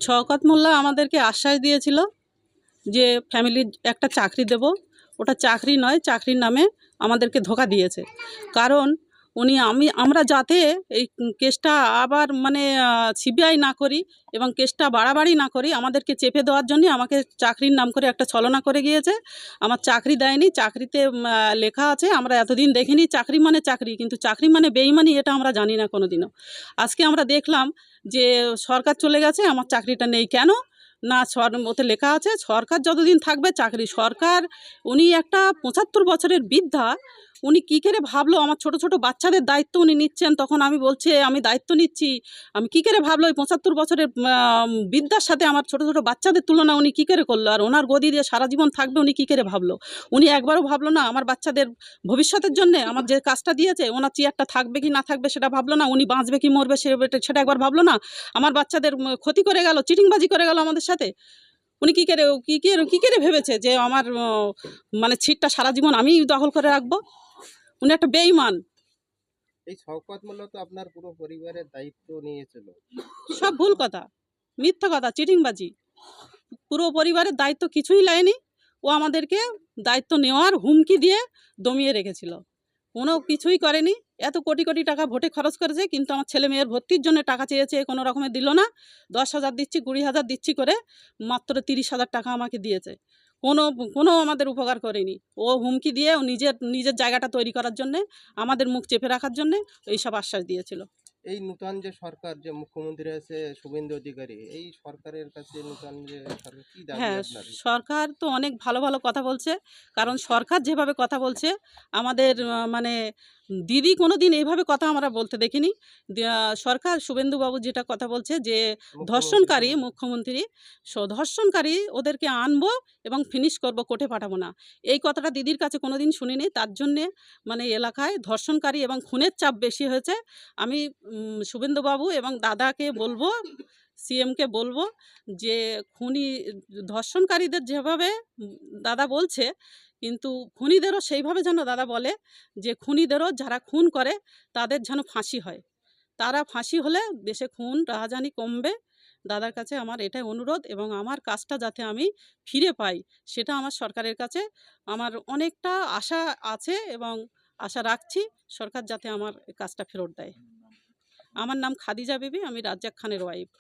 শওকত মোল্লা আমাদেরকে আশ্বাস দিয়েছিল যে ফ্যামিলির একটা চাকরি দেব। ওটা চাকরি নয়, চাকরির নামে আমাদেরকে ধোঁকা দিয়েছে। কারণ আমরা যাতে এই কেসটা আবার মানে সিবিআই না করি এবং কেসটা বাড়াবাড়ি না করি, আমাদেরকে চেপে দেওয়ার জন্য আমাকে চাকরির নাম করে একটা ছলনা করে গিয়েছে। আমার চাকরি দেয়নি। চাকরিতে লেখা আছে, আমরা এতদিন দেখিনি চাকরি মানে চাকরি, কিন্তু চাকরি মানে বেইমানি এটা আমরা জানি না কোনোদিনও। আজকে আমরা দেখলাম যে সরকার চলে গেছে, আমার চাকরিটা নেই। কেন না, ওতে লেখা আছে সরকার যতদিন থাকবে চাকরি। সরকার, উনি একটা ৭৫ বছরের বৃদ্ধা, উনি কী করে ভাবলো আমার ছোট ছোট বাচ্চাদের দায়িত্ব উনি নিচ্ছেন। তখন আমি বলছে আমি দায়িত্ব নিচ্ছি, আমি কী করে ভাবলো ওই ৭৫ বছরের বৃদ্ধার সাথে আমার ছোট ছোট বাচ্চাদের তুলনা উনি কী করে করলো? আর ওনার গদি দিয়ে সারা জীবন থাকবে উনি কী করে ভাবলো? উনি একবারও ভাবলো না আমার বাচ্চাদের ভবিষ্যতের জন্যে? আমার যে কাজটা দিয়েছে, ওনার চেয়ারটা থাকবে কি না থাকবে সেটা ভাবলো না? উনি বাঁচবে কি মরবে সেটা একবার ভাবলো না? আমার বাচ্চাদের ক্ষতি করে গেল, চিটিংবাজি করে গেল আমাদের সাথে। উনি কী করে ভেবেছে যে আমার মানে ছিটটা সারা জীবন আমিই দখল করে রাখবো? উনি একটা বেঈমান। এই শওকত মোল্লা তো আপনার পুরো পরিবারের দায়িত্ব নিয়েছিল। সব ভুল কথা, মিথ্যা কথা, চিটিংবাজি। পুরো পরিবারের দায়িত্ব কিছুই নেয়নি। ও আমাদেরকে দায়িত্ব নেওয়ার হুমকি দিয়ে দমিয়ে রেখেছিল। কোনো কিছুই করেনি। এত কোটি কোটি টাকা ভোটে খরচ করেছে, কিন্তু আমার ছেলে মেয়ের ভর্তির জন্য টাকা চেয়েছে, কোনো রকমে দিল না। ১০,০০০ দিচ্ছি, ২০,০০০ দিচ্ছি করে মাত্র ৩০,০০০ টাকা আমাকে দিয়েছে। কোনো কোনো আমাদের উপকার করেনি। ও হুমকি দিয়ে ও নিজের জায়গাটা তৈরি করার জন্যে, আমাদের মুখ চেপে রাখার জন্যে এইসব আশ্বাস দিয়েছিল। এই নূতন যে সরকার, যে মুখ্যমন্ত্রী আছে শুভেন্দু অধিকারী, এই সরকারের কাছে নূতন যে সরকার কি দাবি হ্যাঁ, আপনার? সরকার তো অনেক ভালো ভালো কথা বলছে। কারণ সরকার যেভাবে কথা বলছে, আমাদের মানে দিদি কোনো দিন এইভাবে কথা আমরা বলতে দেখিনি। সরকার শুভেন্দুবাবু যেটা কথা বলছে যে ধর্ষণকারী মুখ্যমন্ত্রী, ধর্ষণকারী ওদেরকে আনবো এবং ফিনিশ করব, কোর্টে পাঠাবো না। এই কথাটা দিদির কাছে কোনো দিন শুনিনি। তার জন্যে মানে এলাকায় ধর্ষণকারী এবং খুনের চাপ বেশি হয়েছে। আমি শুভেন্দুবাবু এবং দাদাকে বলবো, সিএমকে বলবো যে ধর্ষণকারীদের যেভাবে দাদা বলছে, কিন্তু খুনিদেরও সেইভাবে যেন দাদা বলে যে খুনিদেরও যারা খুন করে তাদের যেন ফাঁসি হয়। তারা ফাঁসি হলে দেশে খুন রাহাজানি কমবে। দাদার কাছে আমার এটাই অনুরোধ, এবং আমার কাজটা যাতে আমি ফিরে পাই সেটা আমার সরকারের কাছে আমার অনেকটা আশা আছে, এবং আশা রাখছি সরকার যাতে আমার কাজটা ফেরত দেয়। আমার নাম খাদিজা বিবি, আমি রাজ্জাক খানের ওয়াইফ।